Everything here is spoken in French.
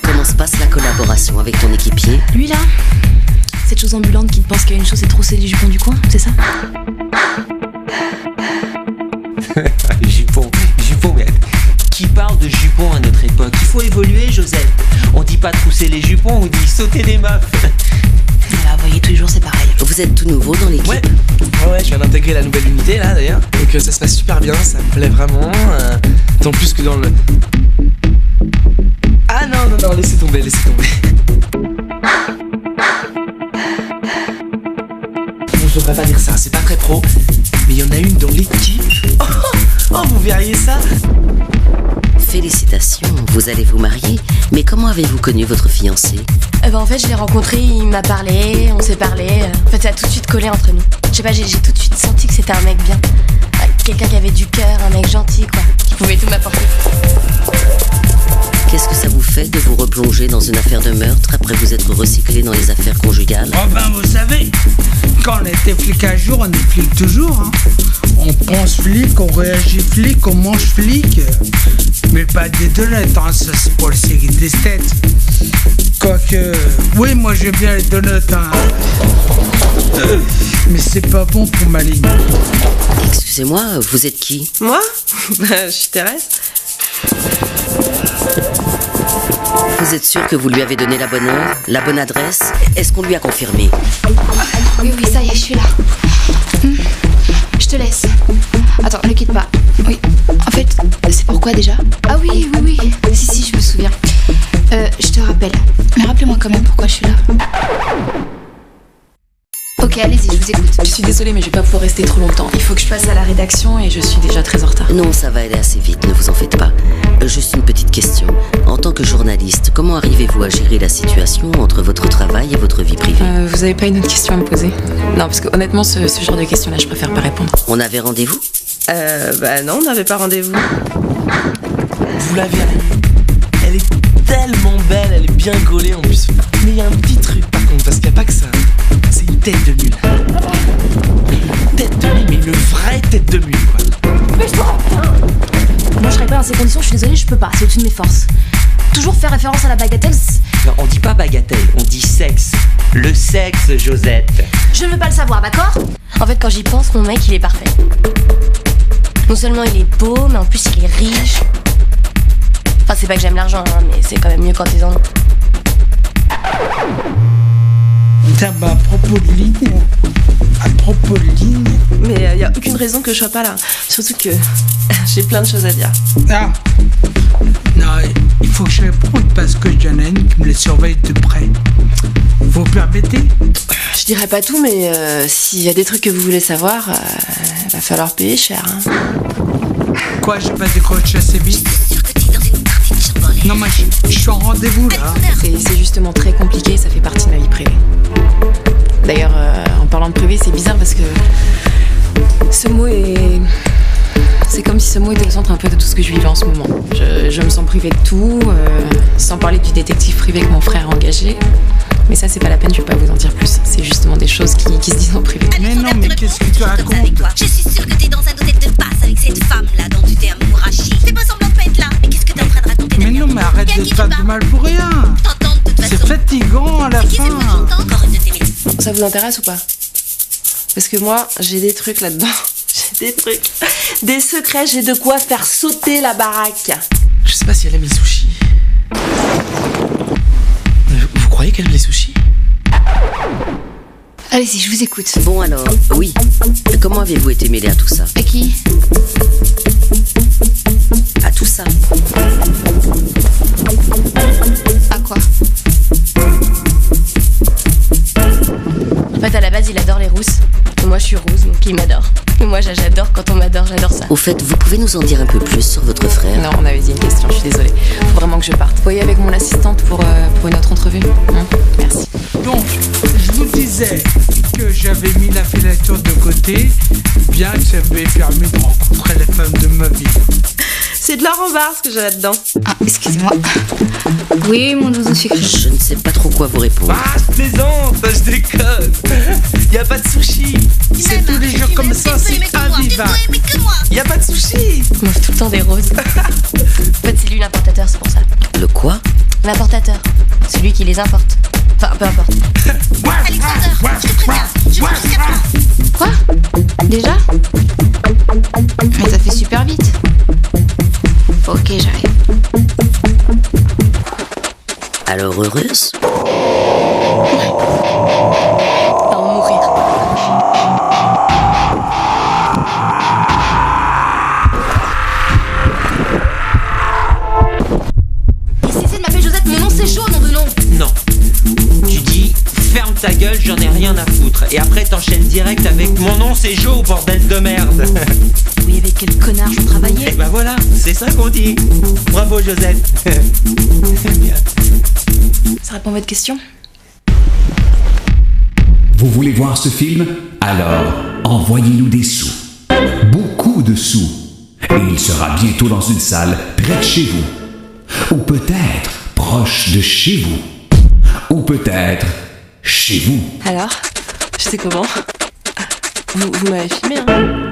Comment se passe la collaboration avec ton équipier? Lui là, cette chose ambulante qui pense qu'il y a une chose, c'est trousser les jupons du coin, c'est ça? Jupon, mais qui parle de jupons à notre époque? Il faut évoluer, Josette. On dit pas trousser les jupons, on dit sauter les meufs. Voilà, vous voyez, tous les jours c'est pareil. Vous êtes tout nouveau dans l'équipe? Ouais, je viens d'intégrer la nouvelle unité là d'ailleurs. Donc ça se passe super bien, ça me plaît vraiment. Tant plus que dans le... Ah non, laissez tomber. Bon, je devrais pas dire ça, c'est pas très pro. Mais il y en a une dans l'équipe. Oh, vous verriez ça? Félicitations, vous allez vous marier. Mais comment avez-vous connu votre fiancé? En fait, je l'ai rencontré, il m'a parlé, on s'est parlé. En fait, ça a tout de suite collé entre nous. Je sais pas, j'ai tout de suite senti que c'était un mec bien. Quelqu'un qui avait du cœur, un mec gentil, quoi. Qui pouvait tout m'apporter. Qu'est-ce que ça vous fait de vous replonger dans une affaire de meurtre après vous être recyclé dans les affaires conjugales? Oh ben, vous savez, quand on était flic un jour, on est flic toujours. Hein. On pense flic, on réagit flic, on mange flic. Mais pas des donuts, hein, ça c'est pour le série des têtes. Quoique, oui, moi j'aime bien les donuts, hein. Mais c'est pas bon pour ma ligne. Excusez-moi, vous êtes qui? Moi? Je suis Thérèse. Vous êtes sûr que vous lui avez donné la bonne heure, la bonne adresse? Est-ce qu'on lui a confirmé? Oui, ça y est, je suis là. Je te laisse. Attends, ne quitte pas. Oui. En fait, c'est pourquoi déjà? Ah oui. Si, je me souviens. Je te rappelle. Mais rappelez-moi quand même pourquoi je suis là. Ok, allez-y, je vous écoute. Je suis désolée, mais je vais pas pouvoir rester trop longtemps. Il faut que je passe à la rédaction et je suis déjà très en retard. Non, ça va aller assez vite, ne vous en faites pas. Juste une petite question. En tant que journaliste, comment arrivez-vous à gérer la situation entre votre travail et votre vie privée? Vous avez pas une autre question à me poser? Non, parce que honnêtement, ce genre de questions-là, je préfère pas répondre. On avait rendez-vous? Bah non, on n'avait pas rendez-vous. Vous la verrez. Elle est tellement belle, elle est bien gaulée en plus. Mais il y a un petit truc par contre, parce qu'il n'y a pas que ça. C'est une tête de mule. Une tête de mule, mais une vraie tête de mule, quoi. Mais moi, je serais pas dans ces conditions, je suis désolée, je peux pas, c'est au-dessus de mes forces. Toujours faire référence à la bagatelle, Non, on dit pas bagatelle, on dit sexe. Le sexe, Josette. je ne veux pas le savoir, d'accord? En fait, quand j'y pense, mon mec, il est parfait. Non seulement il est beau, mais en plus il est riche. Enfin, c'est pas que j'aime l'argent, hein, mais c'est quand même mieux quand ils en ont. Tiens, bah, à propos de ligne. Mais y a aucune raison que je sois pas là. Surtout que j'ai plein de choses à dire. Ah. Non, il faut que je réponde parce que y en a une qui me les surveille de près. Vous permettez? Je dirais pas tout, mais s'il y a des trucs que vous voulez savoir, va falloir payer cher. Hein. Quoi, j'ai pas décroché assez vite? Non, mais je suis en rendez-vous là. C'est justement très compliqué, ça fait partie de ma vie privée. D'ailleurs, en parlant de privé, c'est bizarre parce que ce mot est... C'est comme si ce mot était au centre un peu de tout ce que je vivais en ce moment. Je me sens privée de tout, sans parler du détective privé que mon frère a engagé. Mais ça, c'est pas la peine, je vais pas vous en dire plus. C'est justement des choses qui se disent en privé. Mais non, mais qu'est-ce que tu racontes? Je suis sûre que t'es dans un hôtel de passe avec cette femme-là dont tu t'es amouraché. Fais pas semblant de pas être là. Mais qu'est-ce que t'es en train de raconter? Mais non, mais arrête de te faire du mal pour rien. T'entends de toute façon. C'est fatigant à la Qui c'est fin. moi qui entends encore une de tes médecins? Ça vous intéresse ou pas? Parce que moi, j'ai des trucs là-dedans. J'ai des trucs. Des secrets, j'ai de quoi faire sauter la baraque. Je sais pas si elle aime les sushis. Vous croyez qu'elle aime les sushis? Allez-y, je vous écoute. Bon alors, oui. Comment avez-vous été mêlé à tout ça? À qui? À tout ça? À quoi? En fait, à la base, il adore les rousses. Et moi, je suis rousse, donc il m'adore. Et moi, j'adore quand on m'adore, j'adore ça. Au fait, vous pouvez nous en dire un peu plus sur votre frère? Non, on avait dit une question, je suis désolée. Faut vraiment que je parte. Vous voyez avec mon assistante pour une autre entrevue? Merci. Donc, je vous disais que j'avais mis la filature de côté, bien que ça m'ait permis de rencontrer les femmes de ma vie. C'est de la rambarde ce que j'ai là-dedans. Ah, excusez-moi. Oui, mon doudou sucré. Je ne sais pas trop quoi vous répondre. Ah, je plaisante, je déconne. Y a pas de sushi. C'est tous les jours comme ça, c'est invivable. Y a pas de sushi. Je mange tout le temps des roses. En fait, c'est lui l'importateur, c'est pour ça. Le quoi? L'importateur. Celui qui les importe. Enfin, peu importe. Alexander, je te préviens, je vais jusqu'à toi. Quoi? Déjà? Mais ça fait super vite. Ok, j'arrive. Alors heureuse? À en mourir. Et Cécile m'appelle Josette, mon nom c'est chaud, nom de nom. Non. Tu dis ferme ta gueule, j'en ai rien à foutre. Et après t'enchaînes direct avec mon nom c'est Joe, bordel de merde. Oui, avec quel connard je Et travaillais. ben voilà, c'est ça qu'on dit. Bravo Josette. Bien. Ça répond à votre question? Vous voulez voir ce film? Alors, envoyez-nous des sous. Beaucoup de sous. Et il sera bientôt dans une salle près de chez vous. Ou peut-être proche de chez vous. Ou peut-être chez vous. Alors, je sais comment. Vous m'avez filmé, hein?